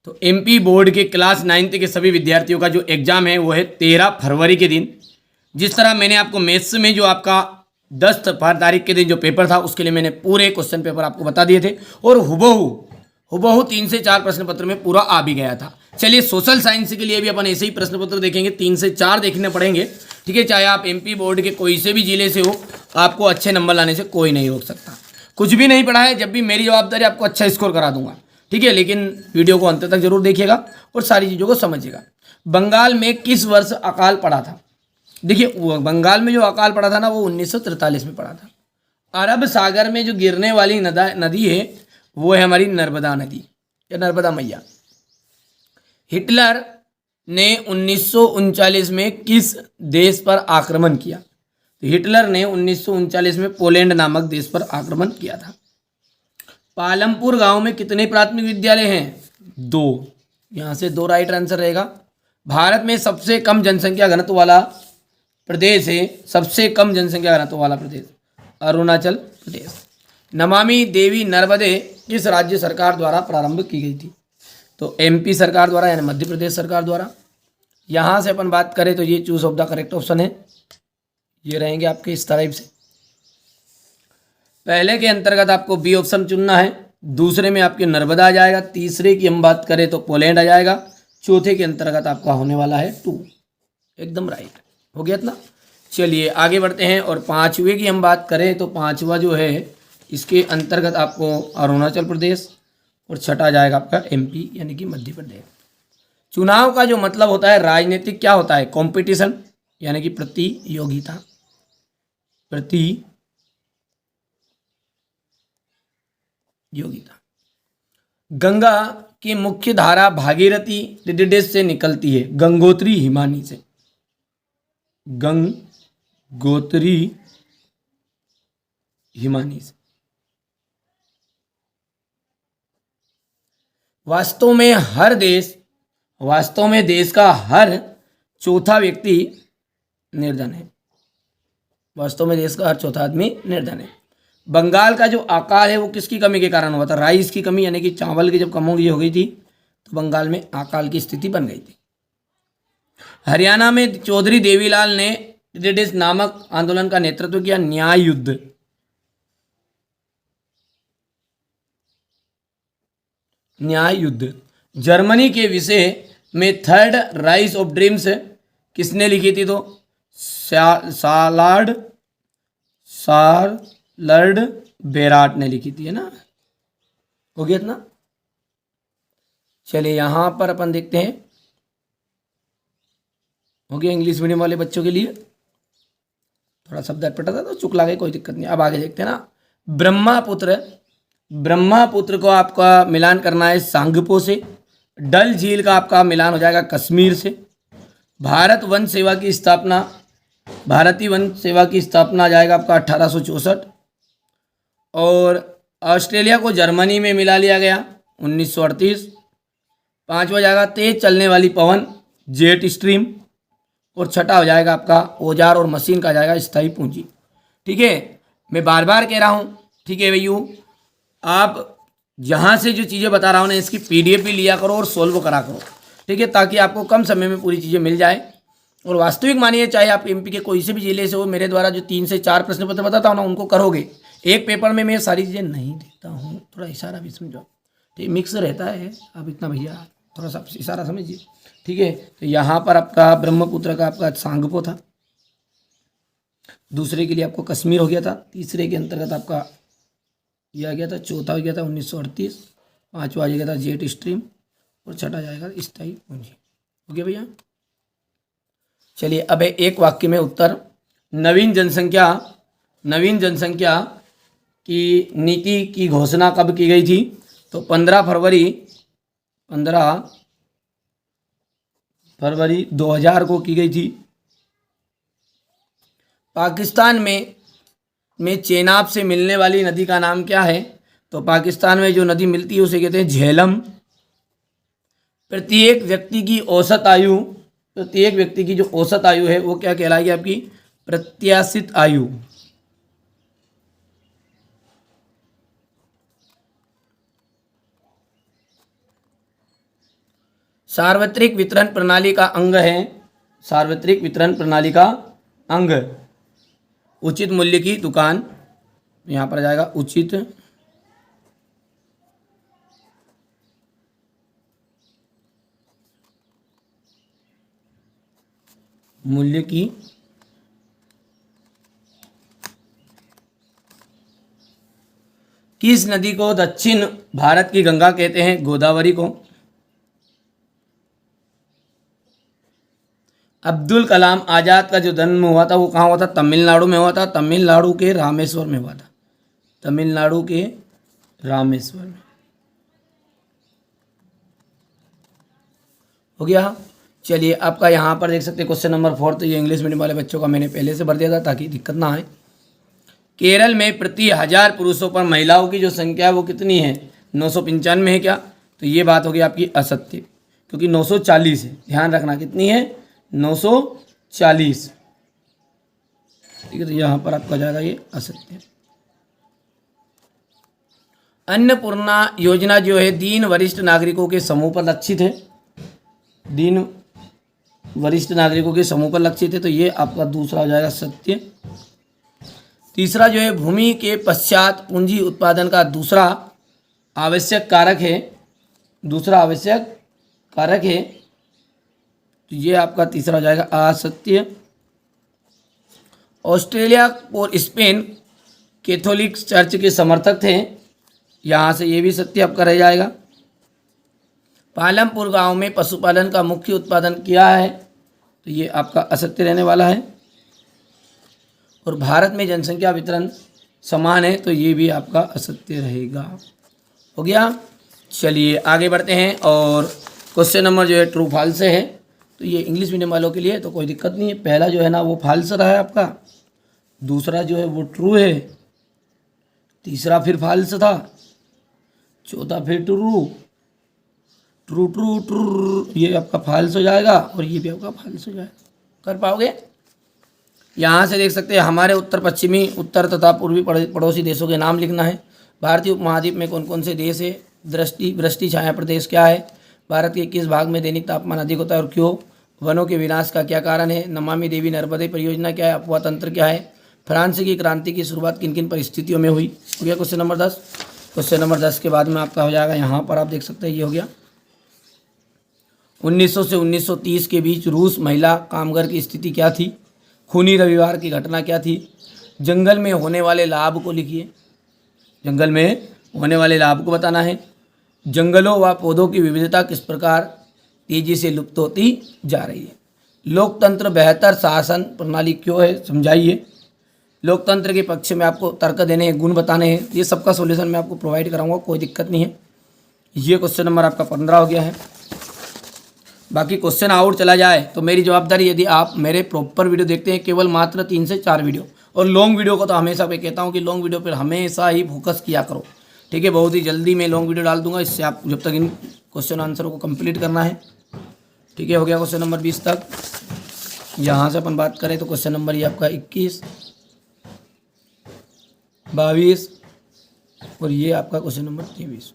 तो MP board के class 9th के सभी विद्यार्थियों का जो एग्ज़ाम है वो है 13 फरवरी के दिन। जिस तरह मैंने आपको मैथ्स में जो आपका 10 तारीख के दिन जो पेपर था उसके लिए मैंने पूरे क्वेश्चन पेपर आपको बता दिए थे और हुबहू हुबहू 3 से 4 प्रश्न पत्र में पूरा आ भी गया था। चलिए सोशल साइंस के लिए भी अपन ऐसे ही प्रश्न पत्र देखेंगे, 3 से 4 देखने पड़ेंगे। ठीक है, चाहे आप एमपी बोर्ड के कोई से भी जिले से हो, आपको अच्छे नंबर लाने से कोई नहीं रोक सकता। कुछ भी नहीं पढ़ा है, जब भी मेरी जवाबदारी आपको अच्छा स्कोर करा दूंगा। ठीक है, लेकिन वीडियो को अंत तक जरूर देखिएगा और सारी चीज़ों को समझिएगा। बंगाल में किस वर्ष अकाल पड़ा था? देखिए, बंगाल में जो अकाल पड़ा था ना वो 1943 में पड़ा था। अरब सागर में जो गिरने वाली नदी है वो है हमारी नर्मदा नदी या नर्मदा मैया। हिटलर ने 1939 में किस देश पर आक्रमण किया? तो हिटलर ने 1939 में पोलैंड नामक देश पर आक्रमण किया था। पालमपुर गांव में कितने प्राथमिक विद्यालय हैं? 2। यहाँ से 2 राइट आंसर रहेगा। भारत में सबसे कम जनसंख्या घनत्व वाला प्रदेश है, सबसे कम जनसंख्या घनत्व वाला प्रदेश अरुणाचल प्रदेश। नमामि देवी नर्मदे किस राज्य सरकार द्वारा प्रारंभ की गई थी? तो एमपी सरकार द्वारा यानी मध्य प्रदेश सरकार द्वारा। यहाँ से अपन बात करें तो ये choose of the correct option है, ये रहेंगे आपके इस टाइप से। पहले के अंतर्गत आपको बी ऑप्शन चुनना है, दूसरे में आपके नर्मदा आ जाएगा, तीसरे की हम बात करें तो पोलैंड आ जाएगा, चौथे के अंतर्गत आपका होने वाला है 2। एकदम राइट हो गया इतना। चलिए आगे बढ़ते हैं और पांचवे की हम बात करें तो पांचवा जो है इसके अंतर्गत आपको अरुणाचल प्रदेश और छठा जाएगा आपका एमपी यानी कि मध्य प्रदेश। चुनाव का जो मतलब होता है राजनीतिक क्या होता है? कंपटीशन यानी कि प्रतियोगिता। गंगा की मुख्य धारा भागीरथी ऋषिकेश से निकलती है, गंगोत्री हिमानी से। गंगोत्री हिमानी से। वास्तव में देश का हर चौथा व्यक्ति निर्धन है। वास्तव में देश का हर चौथा आदमी निर्धन है। बंगाल का जो अकाल है वो किसकी कमी के कारण हुआ था? राइस की कमी यानी कि चावल की जब कमी हो गई थी तो बंगाल में अकाल की स्थिति बन गई थी। हरियाणा में चौधरी देवीलाल ने टिडिडिस नामक आंदोलन का नेतृत्व किया, न्याय युद्ध। जर्मनी के विषय में थर्ड राइज ऑफ ड्रीम्स किसने लिखी थी? तो सार्लर्ड बेराट ने लिखी थी, है ना। हो गया इतना। चलिए यहां पर अपन देखते हैं, हो गया इंग्लिश मीडियम वाले बच्चों के लिए थोड़ा शब्द अटपटा था तो चुक ला गई, कोई दिक्कत नहीं। अब आगे देखते हैं ना। ब्रह्मपुत्र को आपका मिलान करना है सांगपो से। डल झील का आपका मिलान हो जाएगा कश्मीर से। भारतीय वन सेवा की स्थापना आ जाएगा आपका 1864। और ऑस्ट्रेलिया को जर्मनी में मिला लिया गया 1938। पांचवा जाएगा तेज चलने वाली पवन, जेट स्ट्रीम। और छठा हो जाएगा आपका औजार और मशीन का जाएगा स्थायी पूंजी। ठीक है, मैं बार बार कह रहा हूँ, ठीक है भैया, आप यहाँ से जो चीज़ें बता रहा हूँ ना इसकी पीडीएफ भी लिया करो और सोल्व करा करो। ठीक है, ताकि आपको कम समय में पूरी चीज़ें मिल जाए। और वास्तविक मानिए, चाहे आप एमपी के कोई से भी जिले से हो, मेरे द्वारा जो 3 से 4 प्रश्न पत्र बताता हूँ ना उनको करोगे। एक पेपर में मैं सारी चीज़ें नहीं देखता हूँ, थोड़ा इशारा भी समझो। ठीक, मिक्स रहता है, आप इतना भैया थोड़ा सा इशारा समझिए। ठीक है, तो यहाँ पर आपका ब्रह्मपुत्र का आपका सांगपो था, दूसरे के लिए आपको कश्मीर हो गया था, तीसरे के अंतर्गत आपका यह आ गया था, चौथा हो गया था 1938, पांचवा आ गया था जेट स्ट्रीम और छठा जाएगा स्थायी पूंजी। हो गया भैया। चलिए अब एक वाक्य में उत्तर। नवीन जनसंख्या की नीति की घोषणा कब की गई थी? तो 15 फरवरी 2000 को की गई थी। पाकिस्तान में चेनाब से मिलने वाली नदी का नाम क्या है? तो पाकिस्तान में जो नदी मिलती है उसे कहते हैं झेलम। प्रत्येक व्यक्ति की जो औसत आयु है वो क्या कहलाएगी? आपकी प्रत्याशित आयु। सार्वत्रिक वितरण प्रणाली का अंग है, सार्वत्रिक वितरण प्रणाली का अंग, उचित मूल्य की दुकान, यहाँ पर आ जाएगा उचित मूल्य की किस नदी को दक्षिण भारत की गंगा कहते हैं? गोदावरी को। अब्दुल कलाम आज़ाद का जो जन्म हुआ था वो कहाँ हुआ था? तमिलनाडु में हुआ था, तमिलनाडु के रामेश्वर में हुआ था, तमिलनाडु के रामेश्वर में। हो गया। चलिए आपका यहाँ पर देख सकते हैं क्वेश्चन नंबर 4, तो ये इंग्लिश मीडियम वाले बच्चों का मैंने पहले से भर दिया था ताकि दिक्कत ना आए। केरल में प्रति 1000 पुरुषों पर महिलाओं की जो संख्या है वो कितनी है? 995 है क्या? तो ये बात होगी आपकी असत्य, क्योंकि 940 है, ध्यान रखना कितनी है? 940। ठीक है, तो यहाँ पर आपका जाएगा ये असत्य। अन्नपूर्णा योजना जो है दीन वरिष्ठ नागरिकों के समूह पर लक्षित है, दीन वरिष्ठ नागरिकों के समूह पर लक्षित है, तो ये आपका दूसरा हो जाएगा सत्य। तीसरा जो है भूमि के पश्चात पूंजी उत्पादन का दूसरा आवश्यक कारक है, दूसरा आवश्यक कारक है, तो ये आपका तीसरा हो जाएगा असत्य। ऑस्ट्रेलिया और स्पेन कैथोलिक चर्च के समर्थक थे, यहाँ से ये भी सत्य आपका रह जाएगा। पालमपुर गांव में पशुपालन का मुख्य उत्पादन क्या है? तो ये आपका असत्य रहने वाला है। और भारत में जनसंख्या वितरण समान है, तो ये भी आपका असत्य रहेगा। हो गया। चलिए आगे बढ़ते हैं, और क्वेश्चन नंबर जो है ट्रू फॉल्स है, तो ये इंग्लिश मीडियम वालों के लिए तो कोई दिक्कत नहीं है। पहला जो है ना वो फॉल्स रहा है आपका, दूसरा जो है वो ट्रू है, तीसरा फिर फॉल्स था, चौथा फिर ट्रू, ट्रू ट्रू ट्रू, ये आपका फॉल्स हो जाएगा और ये भी आपका फॉल्स हो जाएगा। कर पाओगे? यहाँ से देख सकते हैं हमारे उत्तर पश्चिमी, उत्तर तथा पूर्वी पड़ोसी देशों के नाम लिखना है। भारतीय उपमहाद्वीप में कौन कौन से देश है? वृष्टि छाया प्रदेश क्या है? भारत के किस भाग में दैनिक तापमान अधिक होता है और क्यों? वनों के विनाश का क्या कारण है? नमामि देवी नर्मदे परियोजना क्या है? अफवाह तंत्र क्या है? फ्रांस की क्रांति की शुरुआत किन किन परिस्थितियों में हुई? हो गया क्वेश्चन नंबर 10। क्वेश्चन नंबर 10 के बाद में आपका हो जाएगा, यहाँ पर आप देख सकते हैं ये हो गया 1900 से 1930 के बीच रूस महिला कामगार की स्थिति क्या थी? खूनी रविवार की घटना क्या थी? जंगल में होने वाले लाभ को लिखिए, जंगल में होने वाले लाभ को बताना है। जंगलों व पौधों की विविधता किस प्रकार तेजी से लुप्त होती जा रही है? लोकतंत्र बेहतर शासन प्रणाली क्यों है? समझाइए। लोकतंत्र के पक्ष में आपको तर्क देने हैं, गुण बताने हैं, ये सबका सॉल्यूशन मैं आपको प्रोवाइड कराऊंगा, कोई दिक्कत नहीं है। ये क्वेश्चन नंबर आपका 15 हो गया है। बाकी क्वेश्चन आउट चला जाए तो मेरी जवाबदारी, यदि आप मेरे प्रॉपर वीडियो देखते हैं, केवल मात्र 3 से 4 वीडियो, और लॉन्ग वीडियो को तो हमेशा मैं कहता हूं कि लॉन्ग वीडियो पर हमेशा ही फोकस किया करो। ठीक है, बहुत ही जल्दी मैं लॉन्ग वीडियो डाल दूंगा, इससे आप जब तक इन क्वेश्चन आंसरों को कंप्लीट करना है। ठीक है, हो गया क्वेश्चन नंबर 20 तक। यहाँ से अपन बात करें तो क्वेश्चन नंबर ये आपका 21, 22 और ये आपका क्वेश्चन नंबर 23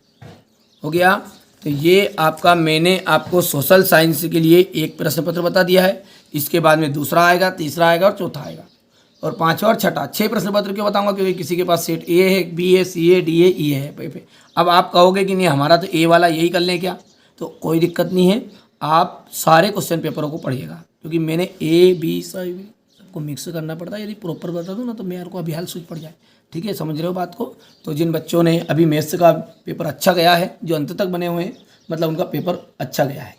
हो गया। तो ये आपका मैंने आपको सोशल साइंस के लिए एक प्रश्न पत्र बता दिया है, इसके बाद में दूसरा आएगा, तीसरा आएगा और चौथा आएगा, और पांचवा और छठा 6 प्रश्न पत्र क्यों बताऊंगा? क्योंकि किसी के पास सेट ए है, बी है, सी है, डी है, ई है। अब आप कहोगे कि नहीं हमारा तो ए वाला यही कर लें क्या? तो कोई दिक्कत नहीं है, आप सारे क्वेश्चन पेपरों को पढ़िएगा, क्योंकि मैंने ए बी सबको मिक्स करना पड़ता है। यदि प्रॉपर बता दूँ ना तो मेरे को अभी हाल सूझ पड़ जाए। ठीक है, समझ रहे हो बात को? तो जिन बच्चों ने अभी मैथ्स का पेपर अच्छा गया है, जो अंत तक बने हुए हैं, मतलब उनका पेपर अच्छा गया है।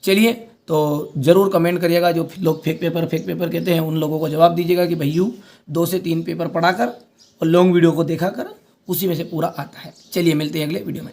चलिए, तो ज़रूर कमेंट करिएगा। जो लोग फेक पेपर कहते हैं, उन लोगों को जवाब दीजिएगा कि भैयू 2 से 3 पेपर पढ़ा कर और लॉन्ग वीडियो को देखा कर, उसी में से पूरा आता है। चलिए मिलते हैं अगले वीडियो में।